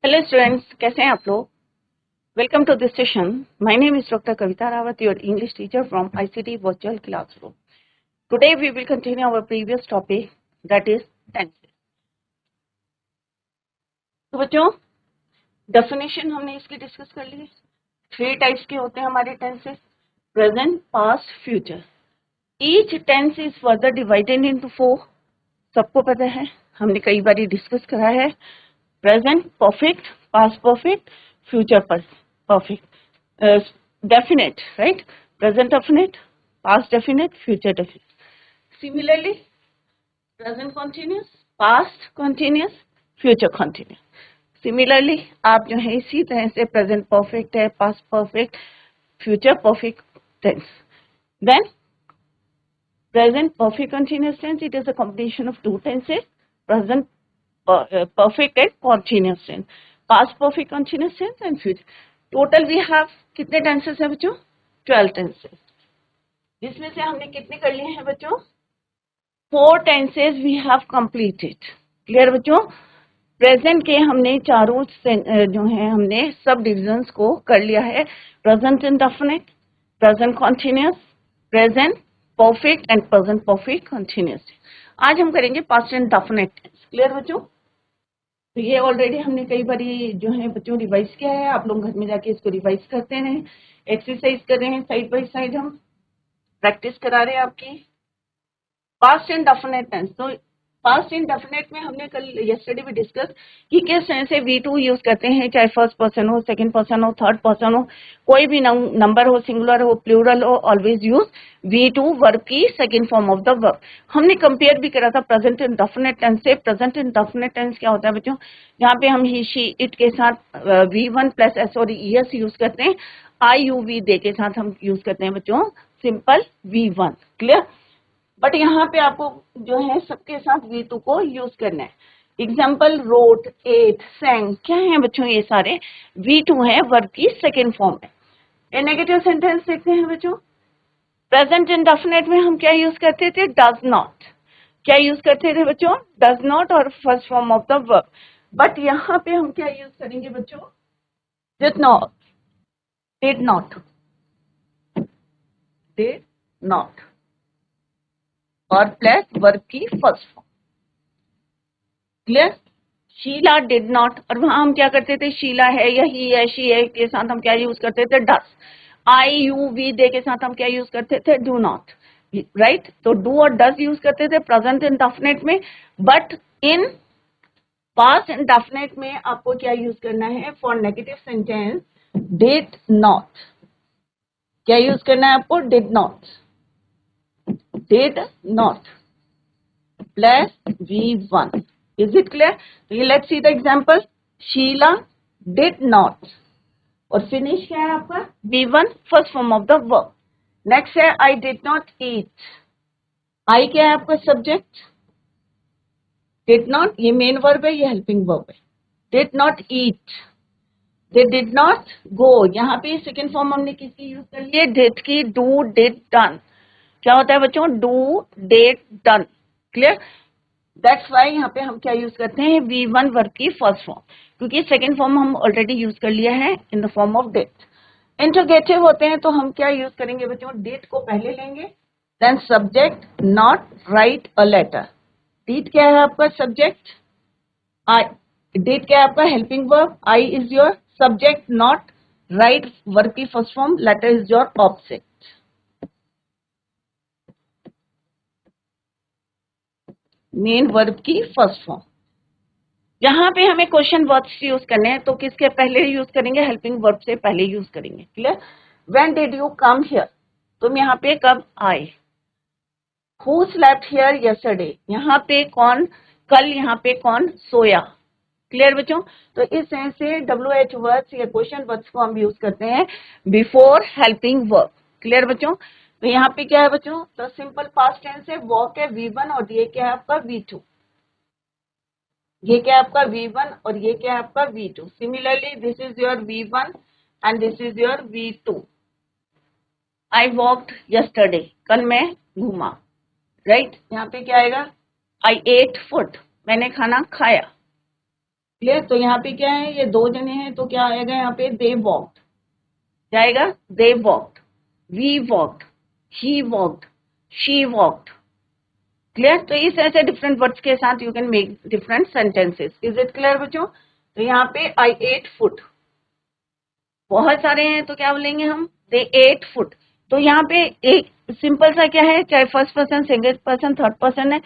Hello students, कैसे हैं आप लोग। Welcome to this session. My name is doctor Kavita Rawat, your English teacher from ICT virtual classroom. Today we will continue our previous topic, that is tenses. तो बच्चों, definition हमने इसकी discuss कर ली। 3 types के होते हैं हमारे tenses: present, past, future. Each tense is further divided into 4। सबको पता है, हमने कई बार डिस्कस करा है। Present perfect, past perfect, future perfect, definite, right? Present definite, past definite, future definite. Similarly, present continuous, past continuous, future continuous. Similarly, आप जो है इसी तरह से present perfect है, past perfect, future perfect tense. Then present perfect continuous tense, it is a combination of 2 tenses: present perfect and continuous tense, past perfect continuous tense and future. Total we have कितने tenses है बच्चों? 12 tenses. जिसमें से हमने कितने कर लिए हैं बच्चों? 4 tenses we have completed. Clear बच्चों? प्रेजेंट के हमने चारों जो है हमने सब डिविजन्स को कर लिया है: present indefinite, present continuous, present perfect and present perfect continuous. आज हम करेंगे पास्ट इंडेफिनिट टेंस। क्लियर बच्चों? तो ये ऑलरेडी हमने कई बार जो है बच्चों रिवाइज किया है। आप लोग घर में जाके इसको रिवाइज करते हैं, एक्सरसाइज कर रहे हैं, साइड बाय साइड हम प्रैक्टिस करा रहे हैं आपकी। पास्ट इंडेफिनिट टेंस, तो पास्ट इंडेफिनिट में हमने कल यस्टरडे भी डिस्कस कि किस तरह से V2 यूज करते हैं, चाहे फर्स्ट पर्सन हो, सेकंड पर्सन हो, थर्ड पर्सन हो, कोई भी नंबर हो, सिंगुलर हो, प्लूरल हो, ऑलवेज यूज V2 वर्ब की second form of the verb. हमने कंपेयर भी करा था प्रेजेंट इंडेफिनिट टेंस से। प्रेजेंट इंडेफिनिट टेंस क्या होता है बच्चों? जहाँ पे हम ही, शी, इट के साथ V1 प्लस S और ES यूज करते हैं। IUV दे के साथ हम यूज करते हैं बच्चों सिंपल V1। क्लियर? बट यहाँ पे आपको जो है सबके साथ V2 को यूज करना है। एग्जाम्पल, रोट, एट, सेंग, क्या है बच्चों? ये सारे V2 है, वर्ब की सेकेंड फॉर्म है। ये नेगेटिव सेंटेंस देखते हैं बच्चों। प्रेजेंट इंडेफिनिट में हम क्या यूज करते थे? Does not. क्या यूज करते थे बच्चों? डज नॉट और first form of the verb. But यहाँ पे हम क्या यूज करेंगे बच्चों? Did not, did not, did not और प्लस वर्ब की first form. Clear? Sheela did not, और वहां हम क्या करते थे? शीला है या ही है, शी है के साथ हम क्या यूज करते थे? डस। IUV दे के साथ हम क्या यूज करते थे? Do not. राइट? तो डू और डस यूज करते थे प्रेजेंट इंडेफिनिट में। बट इन पास्ट इंडेफिनिट में आपको क्या यूज करना है? For negative sentence, did not. क्या यूज करना है आपको? Did not, did not plus V1। Is it clear? So let's see the example. Sheila did not, और फिनिश क्या है आपका? V1 first form of the verb. Next है I did not eat. I क्या है आपका? सब्जेक्ट। did not ये main verb है, ये हेल्पिंग वर्ब है। did not eat, they did not go। यहाँ पे सेकेंड फॉर्म हमने किसकी यूज कर ली है? did की। do, did, done। क्या होता है बच्चों? do, did, done। Clear? That's why यहाँ पे हम क्या यूज करते हैं? V1 वर्ब की फर्स्ट फॉर्म, क्योंकि सेकेंड फॉर्म हम ऑलरेडी यूज कर लिया है in the form of did. Interrogative होते हैं तो हम क्या यूज करेंगे बच्चों? डिड को पहले लेंगे, then subject, note, write a letter. Did क्या है आपका? सब्जेक्ट। आई, डिड क्या है आपका? Helping verb. I is your subject, note, write verb की first form, letter is your object. Main verb की फर्स्ट फॉर्म। यहाँ पे हमें क्वेश्चन वर्ड्स यूज करने हैं, तो किसके पहले यूज करेंगे? हेल्पिंग वर्ब से पहले यूज करेंगे। Clear? When did you come here, तुम यहाँ पे कब आए? हु स्लेप्ट हियर यस्टरडे, यहाँ पे कौन कल यहाँ पे कौन सोया? क्लियर बच्चों? तो इस तरह से WH वर्ड्स या क्वेश्चन वर्ड्स को हम यूज करते हैं बिफोर हेल्पिंग वर्ब। क्लियर बच्चों? तो यहाँ पे क्या है बच्चों? तो सिंपल पास्ट टेंस है, वॉक है V1 और ये क्या है आपका? V2। ये क्या है आपका? V1 और ये क्या है आपका? V2। Similarly this is your V1 and this is your V2। I walked yesterday, कल मैं घूमा। राइट? यहाँ पे क्या आएगा? आई एट फूड, मैंने खाना खाया। क्लियर। तो यहाँ पे क्या है, ये दो जने हैं तो क्या आएगा यहाँ पे, दे वॉक्ड जाएगा, they walked, we walked, he walked, she walked. Clear. तो इस ऐसे डिफरेंट वर्ड्स के साथ you can make different sentences. Is it clear बच्चों। तो यहाँ पे आई एट फूड, बहुत सारे हैं तो क्या बोलेंगे हम, दे एट फूड। तो यहाँ पे एक सिंपल सा क्या है, चाहे first person, second person, third person है,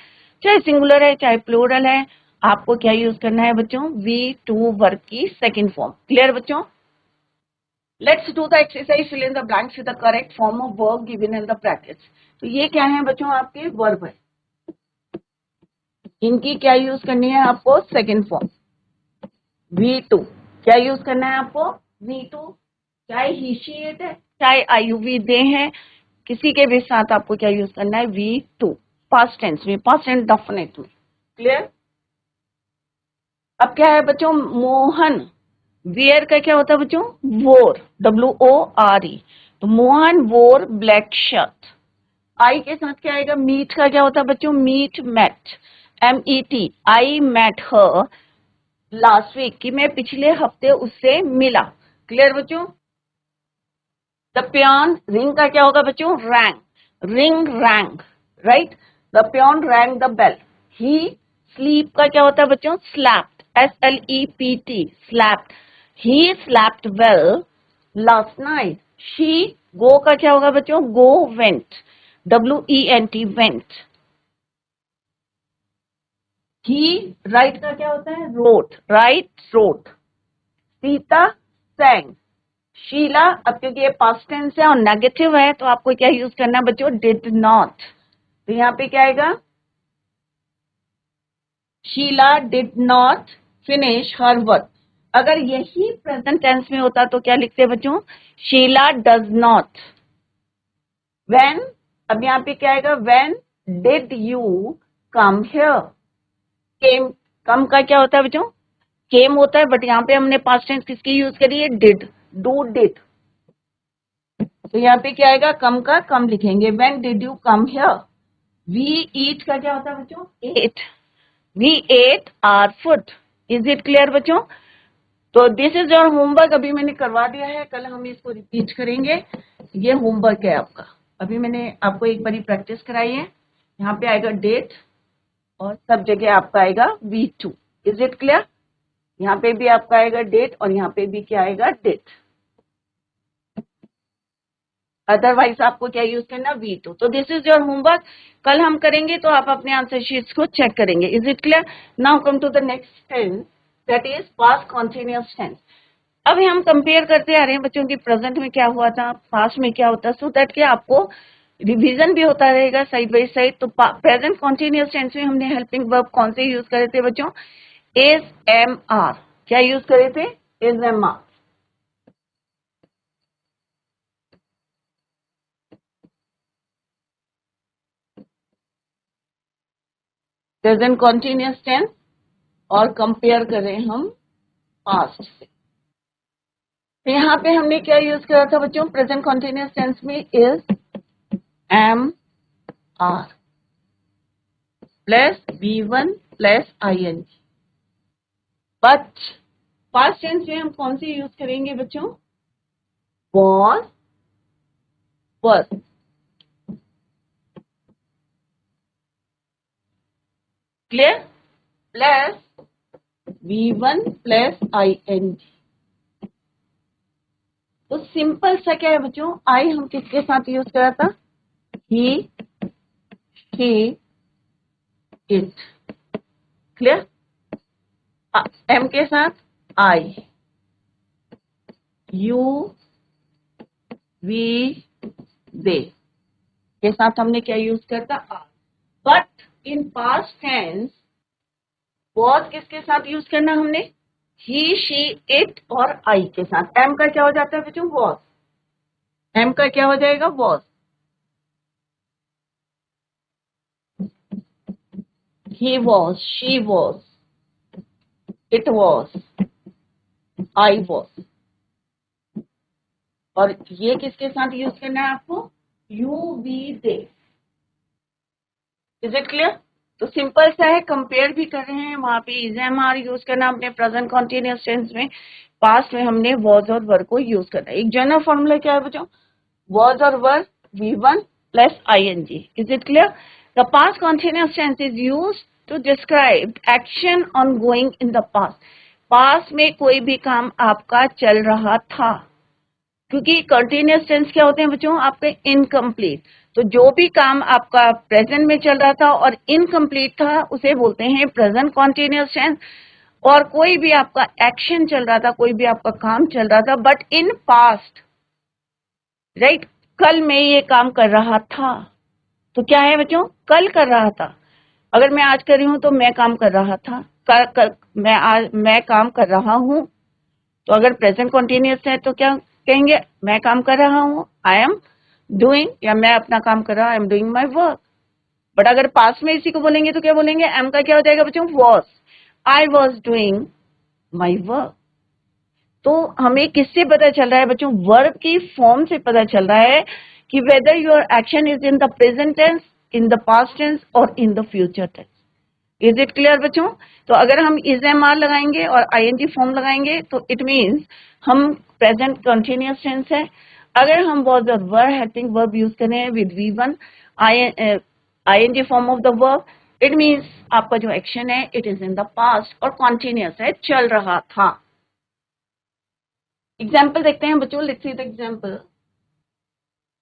चाहे सिंगुलर है, चाहे प्लूरल है, आपको क्या यूज करना है बच्चों, वी टू वर्ब की सेकंड फॉर्म। क्लियर बच्चों। Let's do the exercise, fill in the blanks with the correct form of verb given in the brackets. तो ये क्या है बच्चों, आपके वर्ब है, इनकी क्या यूज करनी है आपको, सेकंड फॉर्म वी टू। क्या यूज करना है आपको, वी टू। चाहे ही शी इट है, चाहे आई यू वी दे हैं, किसी के भी साथ आपको क्या यूज करना है, वी टू, पास्ट टेंस में, पास्ट एंड डेफिनेट में। क्लियर। अब क्या है बच्चों, मोहन, वियर का क्या होता है बच्चों, वोर, WORE। तो मोहन वोर ब्लैक शर्ट। आई के साथ क्या आएगा, मीट का क्या होता है बच्चों, मीट मैट, MET। आई मैट हर लास्ट वीक, कि मैं पिछले हफ्ते उससे मिला। क्लियर बच्चों। द पियान, रिंग का क्या होगा बच्चों, rang, ring rang, right. The peon rang the bell. He sleep का क्या होता है बच्चों, slept, SLEPT, slept. He slept well last night. She, go का क्या होगा बच्चों, go went, WENT, went. He, write का क्या होता है, wrote, write wrote. Sita sang। Sheela, अब क्योंकि ये पास्ट टेंस है और नेगेटिव है तो आपको क्या यूज करना है बच्चों, डिड नॉट। तो यहाँ पे क्या आएगा, Sheela did not finish her work. अगर यही प्रेजेंट टेंस में होता तो क्या लिखते हैं बच्चों, शीला डज नॉट। व्हेन, अब यहाँ पे क्या आएगा, when did you come here. Came, come का क्या होता है बच्चों, केम होता है, बट यहाँ पे हमने पास्ट टेंस किसकी यूज करी है, डिड, डू डिड। तो यहाँ पे क्या आएगा, कम का कम लिखेंगे, when did you come here. We eat का क्या होता है बच्चों, ate, we ate our food. Is it clear बच्चों। तो दिस इज योर होमवर्क, अभी मैंने करवा दिया है, कल हम इसको रिपीट करेंगे। ये होमवर्क है आपका, अभी मैंने आपको एक बारी प्रैक्टिस कराई है। यहाँ पे आएगा डेट और सब जगह आपका आएगा V2। Is it clear. यहाँ पे भी आपका आएगा डेट और यहाँ पे भी क्या आएगा, डेट। अदरवाइज आपको क्या यूज करना, V2। तो दिस इज योर होमवर्क, कल हम करेंगे तो आप अपने आंसर शीट्स को चेक करेंगे। Is it clear. Now come to the next tense, that is past continuous tense. अभी हम कंपेयर करते आ रहे हैं बच्चों की, प्रेजेंट में क्या हुआ था, पास्ट में क्या होता, सो दैट कि आपको रिवीजन भी होता रहेगा साइड बाई साइड। तो प्रेजेंट कॉन्टिन्यूअस टेंस में हमने हेल्पिंग वर्ब कौन से यूज करे थे बच्चों, इज एम आर। क्या यूज करे थे, is am are. Present continuous tense और कंपेयर करें हम पास्ट से। तो यहाँ पे हमने क्या यूज करा था बच्चों, प्रेजेंट कॉन्टिन्यूअस टेंस में is am are plus V1 plus ING। But past tense में हम कौन सी यूज करेंगे बच्चों, was, were. Clear. Plus V1 plus ING। तो सिंपल सा क्या है बच्चों, आई हम किसके साथ यूज करा था, ही, शी, इट। क्लियर। एम के साथ आई, यू, वी, दे के साथ हमने क्या यूज करता, are. But in past tense was किसके साथ यूज करना हमने, ही, शी, इट और आई के साथ। एम का क्या हो जाता है बच्चों, वॉज। एम का क्या हो जाएगा, was. He was, she was, it was, I was. और ये किसके साथ यूज करना है आपको, you, we, they. Is it clear. तो सिंपल सा है, कंपेयर भी कर रहे हैं, वहां पे इज एम आर यूज करना अपने प्रेजेंट कॉन्टिन्यूअस टेंस में, पास्ट में हमने वॉज और वर को यूज करना है। एक जनरल फॉर्मूला क्या है बच्चों, वॉज और were V1 plus ING। Is it clear? The past continuous tense is use to describe action on going in the past. Past में कोई भी काम आपका चल रहा था, क्योंकि कंटिन्यूअस टेंस क्या होते हैं बच्चों आपके, इनकम्प्लीट। तो जो भी काम आपका प्रेजेंट में चल रहा था और इनकम्प्लीट था उसे बोलते हैं प्रेजेंट कॉन्टिन्यूअस टेंस। और कोई भी आपका एक्शन चल रहा था, कोई भी आपका काम चल रहा था बट इन पास्ट, राइट, कल मैं ये काम कर रहा था, तो क्या है बच्चों, कल कर रहा था। अगर मैं आज कर रही हूं तो मैं काम कर रहा था, मैं काम कर रहा हूं। तो अगर प्रेजेंट कॉन्टिन्यूअस है तो क्या कहेंगे, मैं काम कर रहा हूं, आई एम डूइंग, या मैं अपना काम कर रहा, I am doing my work. But अगर पास्ट में इसी को बोलेंगे तो क्या बोलेंगे, एम का क्या हो जाएगा बच्चों, was, I was doing my work. तो हमें किससे पता चल रहा है बच्चों, वर्ब की फॉर्म से पता चल रहा है कि whether your action is in the present tense, in the past tense और in the future tense. Is it clear बच्चों? तो अगर हम इज एम आर लगाएंगे और ING फॉर्म लगाएंगे तो इट मीन्स हम प्रेजेंट कंटिन्यूअस टेंस है। अगर हम वॉज और वर हेल्पिंग वर्ब यूज करें with V1 ING form of the verb, it means आपका जो एक्शन है it is in the past और कॉन्टिन्यूअस है, चल रहा था। एग्जाम्पल देखते हैं बच्चों, लेट्स सी द एग्जाम्पल।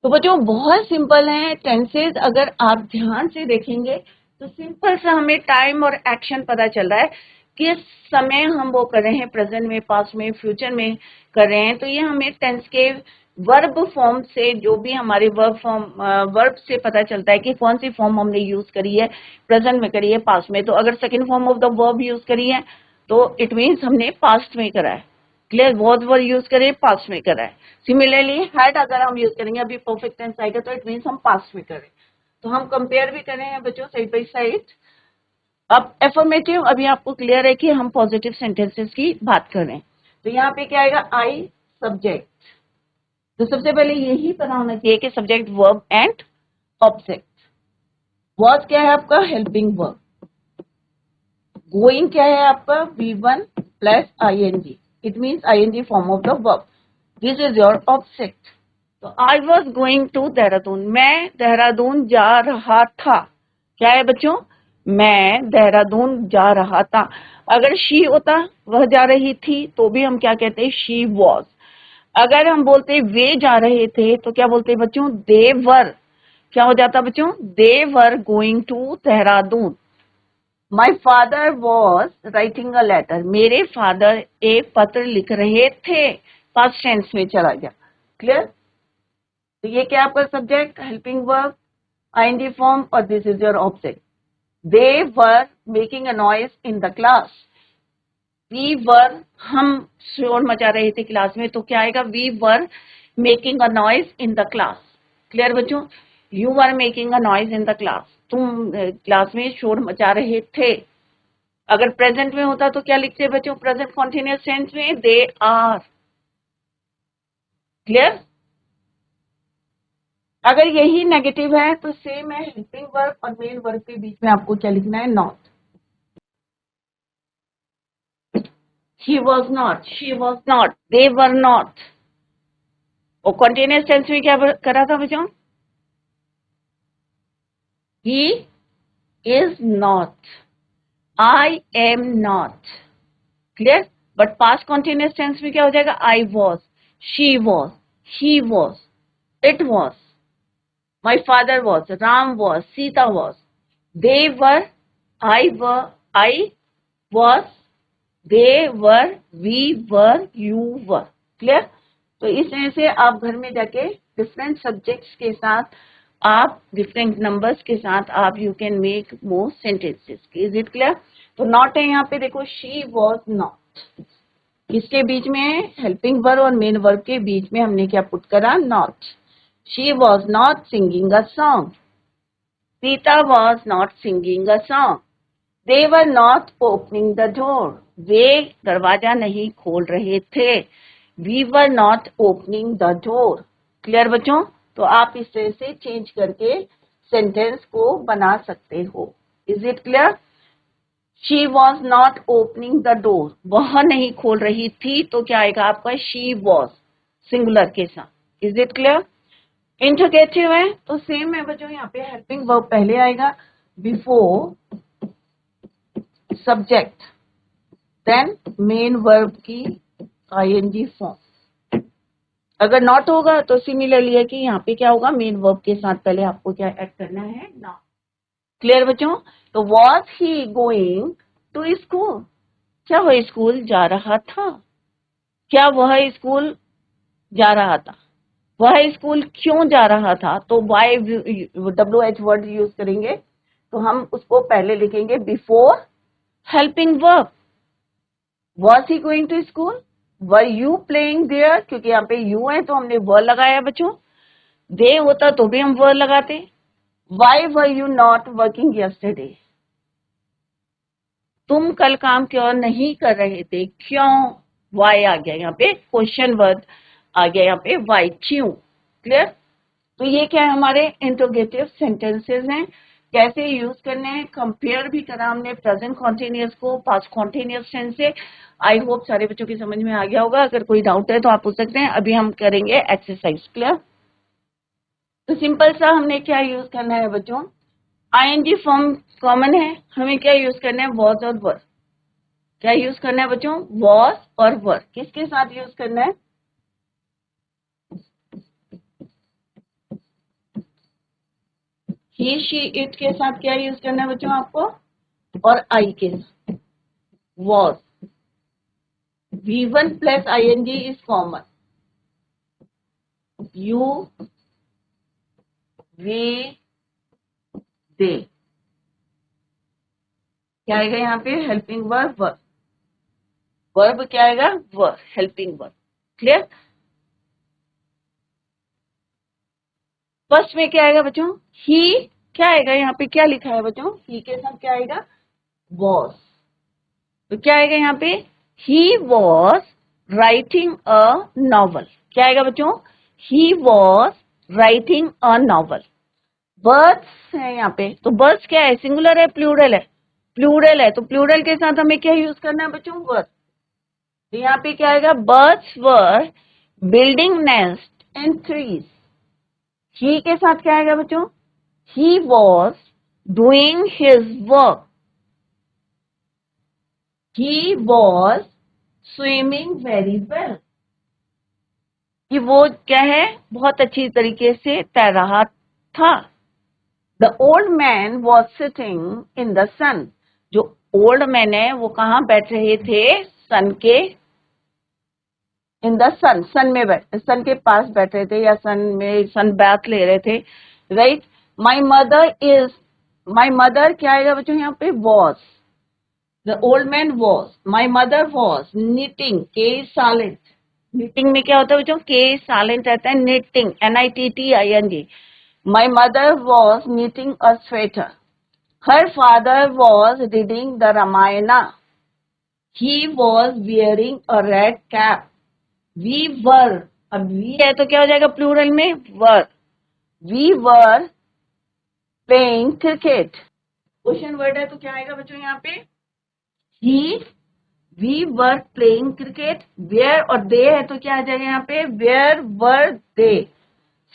तो बच्चों बहुत सिंपल है टेंसेज, अगर आप ध्यान से देखेंगे तो सिंपल सा हमें टाइम और एक्शन पता चल रहा है, किस समय हम वो कर रहे हैं, प्रेजेंट में, पास्ट में, फ्यूचर में कर रहे हैं। तो ये हमें टेंस के वर्ब फॉर्म से, जो भी हमारे वर्ब से पता चलता है कि कौन सी फॉर्म हमने यूज करी है, प्रेजेंट में करी है, पास्ट में। तो अगर second form of the verb use करी है तो इट मीन्स हमने पास्ट में करा है। क्लियर? वॉज वर यूज करें, पास्ट में करा है। सिमिलरली हैड अगर हम यूज करेंगे, अभी परफेक्ट टेंस आएगा तो इट मीन्स हम पास्ट में करें। तो हम कंपेयर भी कर रहे हैं बच्चों साइड बाई साइड। अब एफर्मेटिव, अभी आपको क्लियर है कि हम पॉजिटिव सेंटेंसेस की बात कर रहे हैं। तो यहाँ पे क्या आएगा, आई सब्जेक्ट। तो सबसे पहले यही पता होना चाहिए कि subject, verb and object. Was क्या है आपका, हेल्पिंग वर्ब। गोइंग क्या है आपका, V1 plus ING, it means ING form of the verb. This is your object. तो I was going to Dehradun, मैं देहरादून जा रहा था। क्या है बच्चों, मैं देहरादून जा रहा था। अगर शी होता, वह जा रही थी, तो भी हम क्या कहते, शी वॉज। अगर हम बोलते वे जा रहे थे तो क्या बोलते बच्चों, दे वर। क्या हो जाता बच्चों, they were going to Dehradun. My father was writing a letter, मेरे फादर एक पत्र लिख रहे थे, पास्ट टेंस में चला गया। क्लियर? तो ये क्या आपका subject, helping verb, ING form, और this is your object. They were making a noise in the class. We were, हम शोर मचा रहे थे क्लास में, तो क्या आएगा, we were making a noise in the class. Clear बच्चों? You are making a noise in the class, तुम क्लास में शोर मचा रहे थे। अगर प्रेजेंट में होता तो क्या लिखते हैं बच्चों, प्रेजेंट कॉन्टिन्यूअस टेंस में, दे आर। क्लियर? अगर यही नेगेटिव है तो सेम है, हेल्पिंग वर्ब और मेन वर्ब के बीच में आपको क्या लिखना है, not. He was not, she was not, they were not. और कॉन्टिन्यूअस टेंस में क्या करा था बच्चों, he is not, I am not. Clear? But past continuous tense में क्या हो जाएगा, I was, she was, he was, it was, my father was, Ram was, Sita was, they were, I was, they were, we were, you were. Clear? तो इस तरह से आप घर में जाके डिफरेंट सब्जेक्ट्स के साथ, आप डिफरेंट नंबर्स के साथ आप you can make more sentences. Is it clear? तो नॉट है यहाँ पे, देखो शी वॉज नॉट, किसके बीच में, हेल्पिंग वर्ब और मेन वर्ब के बीच में हमने क्या पुट करा, not. She was not singing a song. Sita was not singing a song. They were not opening the door. वे दरवाजा नहीं खोल रहे थे। We were not opening the door. Clear बच्चों? तो आप इस तरह से चेंज करके सेंटेंस को बना सकते हो। Is it clear? She was not opening the door, वह नहीं खोल रही थी, तो क्या आएगा आपका? शी वॉज, सिंगुलर के साथ। Is it clear? इंटरोगेटिव है तो सेम है बच्चों, यहाँ पे हेल्पिंग वर्ब पहले आएगा before subject, then main verb की आईएनजी फॉर्म। अगर नॉट होगा तो सिमिलरली है कि यहाँ पे क्या होगा? मेन वर्ब के साथ पहले आपको क्या ऐड करना है? नाउन। क्लियर बच्चों? तो was he going to school, क्या वह स्कूल जा रहा था? क्या वह स्कूल जा रहा था? वह स्कूल क्यों जा रहा था? तो वाई WH वर्ड यूज करेंगे, तो हम उसको पहले लिखेंगे before helping verb. Was he going to school? Were you playing there? क्योंकि यहाँ पे यू है तो हमने वर लगाया बच्चों, दे होता तो भी हम वर लगाते। Why were you not working yesterday? तुम कल काम क्यों नहीं कर रहे थे? क्यों, वाई आ गया यहाँ पे, क्वेश्चन वर्ड आ गया यहाँ पे, वाई, क्यों। क्लियर? तो ये क्या है? हमारे इंट्रोगेटिव सेंटेंसेस हैं। कैसे यूज करने हैं? कंपेयर भी करा हमने प्रेजेंट कॉन्टिन्यूअस को पास्ट कॉन्टिन्यूअस टेंस से। आई होप सारे बच्चों की समझ में आ गया होगा। अगर कोई डाउट है तो आप पूछ सकते हैं। अभी हम करेंगे एक्सरसाइज। क्लियर? तो सिंपल सा हमने क्या यूज करना है बच्चों? आईएनजी फॉर्म कॉमन है, हमें क्या यूज करना है? वॉज और वर। क्या यूज करना है बच्चों? वॉज और वर। किसके साथ यूज करना है? ही, शी, इट के साथ क्या यूज करना है बच्चों आपको? और आई के साथ was. V1 plus ing is common. You, we, they. क्या आएगा यहाँ पे? Helping verb, verb. वर्ब क्या आएगा? Verb, helping verb. Clear? First में क्या आएगा बच्चों? ही। क्या आएगा यहाँ पे? क्या लिखा है बच्चों? ही के साथ क्या आएगा? वॉज। तो क्या आएगा यहाँ पे? He was writing a novel. क्या आएगा बच्चों? He was writing a novel. Birds है यहाँ पे, तो बर्ड्स क्या है? सिंगुलर है, प्लूरल है? प्लूरल है, तो प्लूरल के साथ हमें क्या यूज करना है बच्चों? वर। तो यहाँ पे क्या आएगा? Birds were building nest in trees. He के साथ क्या आएगा बच्चों? He was doing his work. He was swimming very well, कि वो क्या है? बहुत अच्छी तरीके से तैर रहा था। The old man was sitting in the sun. जो ओल्ड मैन है वो कहाँ बैठ रहे थे? सन के, इन द सन, सन में सन के पास बैठ रहे थे, या सन में सन बैथ ले रहे थे। Right? My mother is, my mother क्या आएगा बच्चों यहाँ पे? Was. The old man was, my mother was knitting, के साइलेंट। निटिंग में क्या होता है बच्चों? के साइलेंट रहता है, knitting, NITTING। My mother was knitting a sweater. Her father was reading the Ramayana. He was wearing a red cap. We were, अब we है तो क्या हो जाएगा प्लूरल में? were. We were playing cricket. Question word है तो क्या आएगा बच्चों यहाँ पे? He, we were playing cricket. Where और they है तो क्या आ जाएगा यहाँ पे? Where were they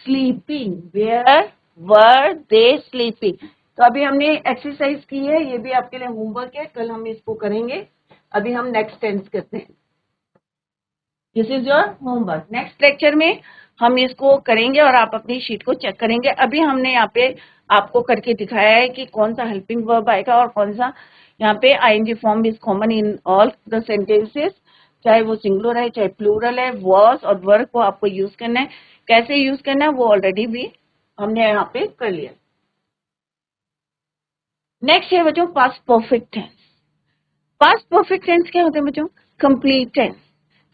sleeping? Where were they sleeping? तो अभी हमने एक्सरसाइज की है, ये भी आपके लिए होमवर्क है, कल हम इसको करेंगे। अभी हम नेक्स्ट टेंस करते हैं। This is your homework. Next lecture में हम इसको करेंगे और आप अपनी शीट को चेक करेंगे। अभी हमने यहाँ पे आपको करके दिखाया है कि कौन सा हेल्पिंग वर्ब आएगा और कौन सा यहाँ पे ING form is common in all the sentences, चाहे वो सिंगुलर है चाहे प्लूरल है। वॉज और वर्ब को आपको यूज करना है। कैसे यूज करना है वो ऑलरेडी भी हमने यहाँ पे कर लिया। नेक्स्ट है बच्चों past perfect tense. Past perfect tense क्या होते हैं बच्चों? Complete tense.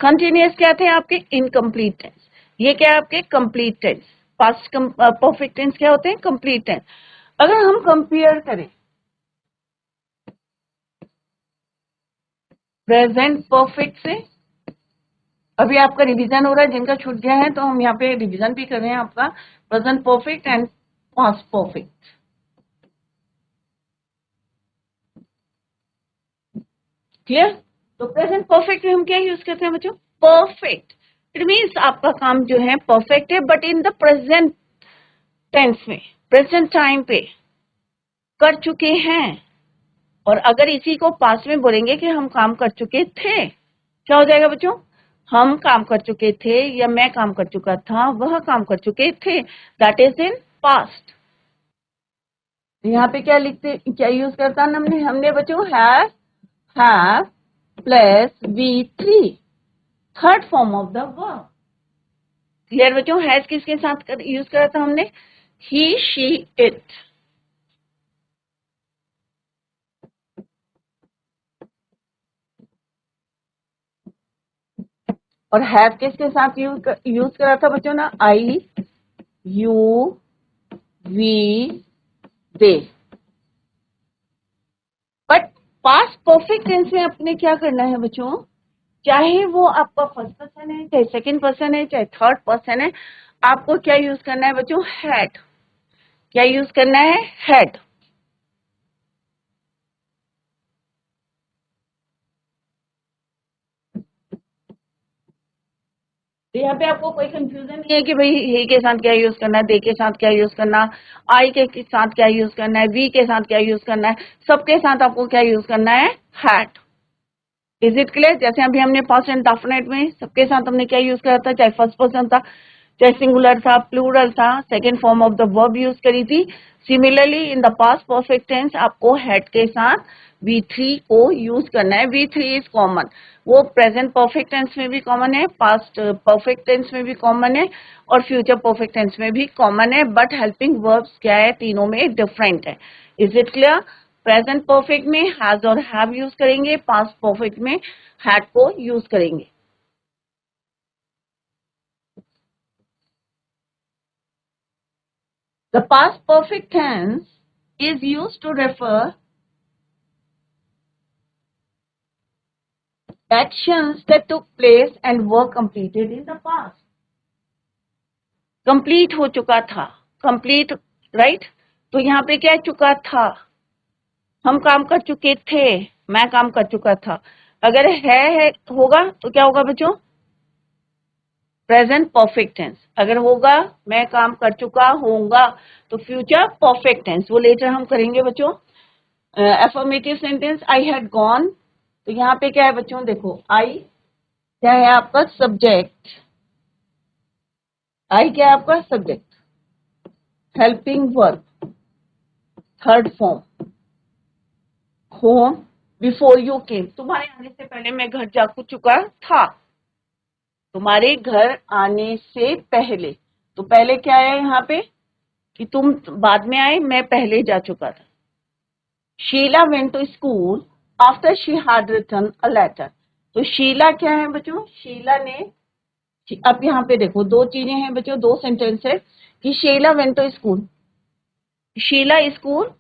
कंटिन्यूअस क्या थे आपके? Incomplete tense. ये क्या है आपके? Complete tense. Past perfect tense क्या होते हैं? Complete tense. अगर हम कंपेयर करें प्रेजेंट परफेक्ट से, अभी आपका रिवीजन हो रहा है, जिनका छूट गया है तो हम यहाँ पे रिवीजन भी कर रहे हैं आपका present perfect and past perfect. Clear? तो प्रेजेंट परफेक्ट में हम क्या यूज करते हैं बच्चों? परफेक्ट। इट मीन्स आपका काम जो है परफेक्ट है, but in the present tense में, प्रेजेंट टाइम पे कर चुके हैं। और अगर इसी को पास में बोलेंगे कि हम काम कर चुके थे, क्या हो जाएगा बच्चों? हम काम कर चुके थे, या मैं काम कर चुका था, वह काम कर चुके थे, दैट इज इन पास्ट। यहाँ पे क्या लिखते, क्या यूज करता हमने? हमने बच्चों have plus V3, third form of the verb. Clear बच्चों? हैज किसके साथ यूज करा था हमने? He, she, it. और हैव किसके साथ यूज करा था बच्चों ना? I, you, we, they. But past perfect tense में अपने क्या करना है बच्चों? चाहे वो आपका फर्स्ट पर्सन है, चाहे सेकंड पर्सन है, चाहे थर्ड पर्सन है, आपको क्या यूज करना है बच्चों? हैड। क्या यूज करना है? हैड। तो यहाँ पे आपको कोई कंफ्यूजन नहीं है कि भाई he के साथ क्या यूज करना है, दे के साथ क्या यूज करना, आई के साथ क्या यूज करना है, वी के साथ क्या यूज करना है, सबके साथ आपको क्या यूज करना है? हैड। Is it clear? जैसे अभी हमने पास्ट एंड डेफिनेट में सबके साथ हमने क्या यूज करा था, चाहे फर्स्ट पर्सन था, चाहे सिंगुलर था, प्लूरल था, second form of the verb use करी थी। Similarly in the past perfect tense आपको हैड के साथ V3 को यूज करना है। V3 इज कॉमन, वो प्रेजेंट परफेक्ट टेंस में भी कॉमन है, पास्ट परफेक्ट टेंस में भी कॉमन है, और फ्यूचर परफेक्ट टेंस में भी कॉमन है, बट हेल्पिंग वर्ब्स क्या है, तीनों में डिफरेंट है। Is it clear? Present perfect में हैज और हैव यूज करेंगे, पास्ट परफेक्ट में हैड को यूज करेंगे। The past perfect tense is used to refer actions that took place and were completed in the past. Complete हो चुका था, complete, right? तो यहाँ पे क्या चुका था? हम काम कर चुके थे, मैं काम कर चुका था। अगर है होगा तो क्या होगा बच्चों? Present perfect tense. अगर होगा, मैं काम कर चुका होऊंगा, तो फ्यूचर परफेक्ट टेंस, वो लेटर हम करेंगे बच्चों। Affirmative sentence, I had gone, तो यहाँ पे क्या है बच्चों? देखो, आई क्या है आपका? सब्जेक्ट। आई क्या है आपका? Subject. Helping verb, third form. Home, before you केम, तुम्हारे आने से पहले मैं घर जा चुका था। तुम्हारे घर आने से पहले, तो पहले क्या है यहाँ पे कि तुम बाद में आए, मैं पहले जा चुका था। Sheela went to school after she had written a letter, तो शीला क्या है बच्चों? शीला ने, अब यहाँ पे देखो दो चीजें हैं बच्चों, दो सेंटेंस है कि Sheela went to school, Sheela school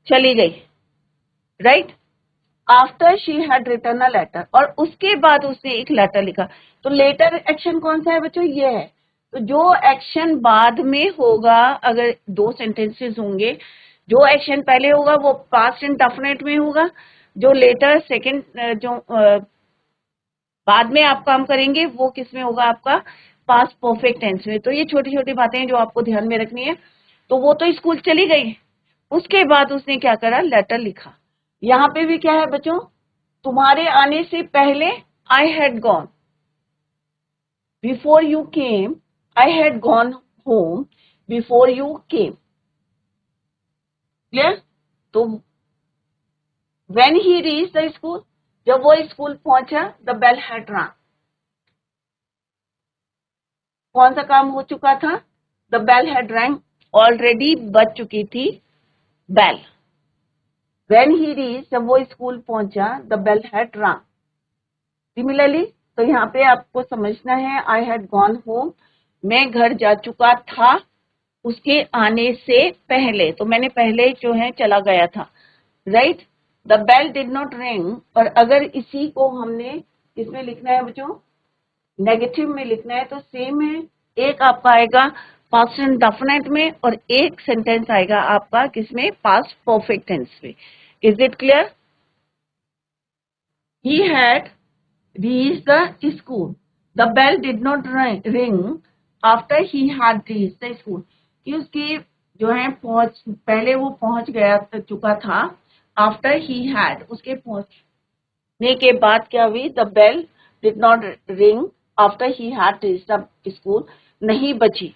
चली गई, right? After she had written a letter, और उसके बाद उसने एक लेटर लिखा। तो लेटर एक्शन कौन सा है बच्चों? ये है। तो जो एक्शन बाद में होगा, अगर दो सेंटेंसेस होंगे, जो एक्शन पहले होगा वो पास्ट एंड डेफिनेट में होगा, जो लेटर सेकंड जो बाद में आप काम करेंगे वो किस में होगा? आपका पास्ट परफेक्ट टेंस में। तो ये छोटी छोटी बातें हैं जो आपको ध्यान में रखनी है। तो वो तो स्कूल चली गई, उसके बाद उसने क्या करा? लेटर लिखा। यहाँ पे भी क्या है बच्चों? तुम्हारे आने से पहले I had gone, before you came, I had gone home before you came. Clear? तो when he reach the school, जब वो स्कूल पहुंचा, द बेल हैड रंग, कौन सा काम हो चुका था? द बेल हैड रंग, ऑलरेडी बज चुकी थी बेल। व्हेन ही रीच, जब वो स्कूल पहुंचा, द बेल हैड रंग। सिमिलरली, तो यहाँ पे आपको समझना है, आई हैड गॉन होम, मैं घर जा चुका था उसके आने से पहले, तो मैंने पहले जो है चला गया था, right? The bell did not ring, और अगर इसी को हमने इसमें लिखना है बच्चों, नेगेटिव में लिखना है, तो सेम है। एक आपका आएगा पास्ट एंड डेफिनेट में, और एक सेंटेंस आएगा आपका किसमें? पास्ट परफेक्ट टेंस में। Is it clear? he had reached the school. The bell did not ring after he had reached the school. कि उसकी जो है पहले वो पहुंच गया चुका था. After he had, उसके पहुंचने के बाद क्या हुई? The bell did not ring after he had reached the school. नहीं बजी.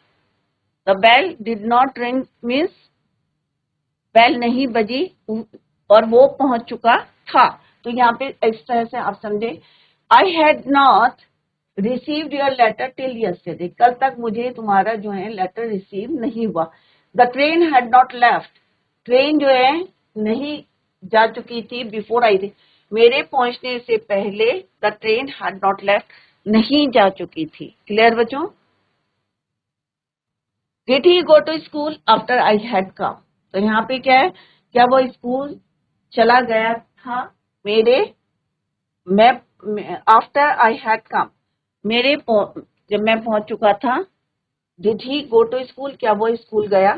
The bell did not ring means bell नहीं बजी और वो पहुंच चुका था. तो यहाँ पे इस तरह से आप समझे. I had not received your letter till yesterday. कल तक मुझे तुम्हारा जो है लेटर रिसीव नहीं हुआ. The train had not left. Train जो है नहीं जा चुकी थी. बिफोर आई थी, मेरे पहुंचने से पहले the train had not left, नहीं जा चुकी थी. क्लियर बच्चों? Did he go to school after I had come. तो यहाँ पे क्या है? क्या वो स्कूल चला गया था मैं आफ्टर आई हैड कम, जब मैं पहुंच चुका था. Did he go to school. क्या वो स्कूल गया?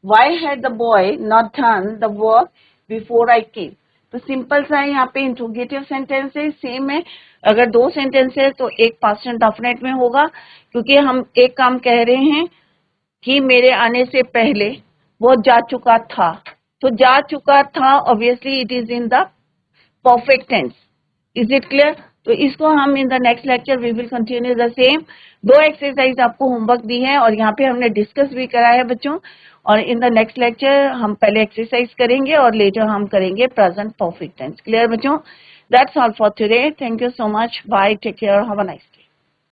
Why had the boy not done the work before I came. तो सिंपल सा है. यहाँ पे इंट्रोगेटिव सेंटेंस है, सेम है. अगर दो सेंटेंस है तो एक पास्ट डेफिनेट में होगा, क्योंकि हम एक काम कह रहे हैं कि मेरे आने से पहले वो जा चुका था. तो जा चुका था obviously it is in the perfect tense. Is it clear? तो इसको हम in the next lecture we will continue the same. दो एक्सरसाइज आपको होमवर्क दी है और यहाँ पे हमने डिस्कस भी करा है बच्चों. और इन द नेक्स्ट लेक्चर हम पहले एक्सरसाइज करेंगे और लेटर हम करेंगे प्रेजेंट परफेक्ट टेंस. क्लियर बच्चों? That's all for today. Thank you so much. Bye. Take care. Have a nice day.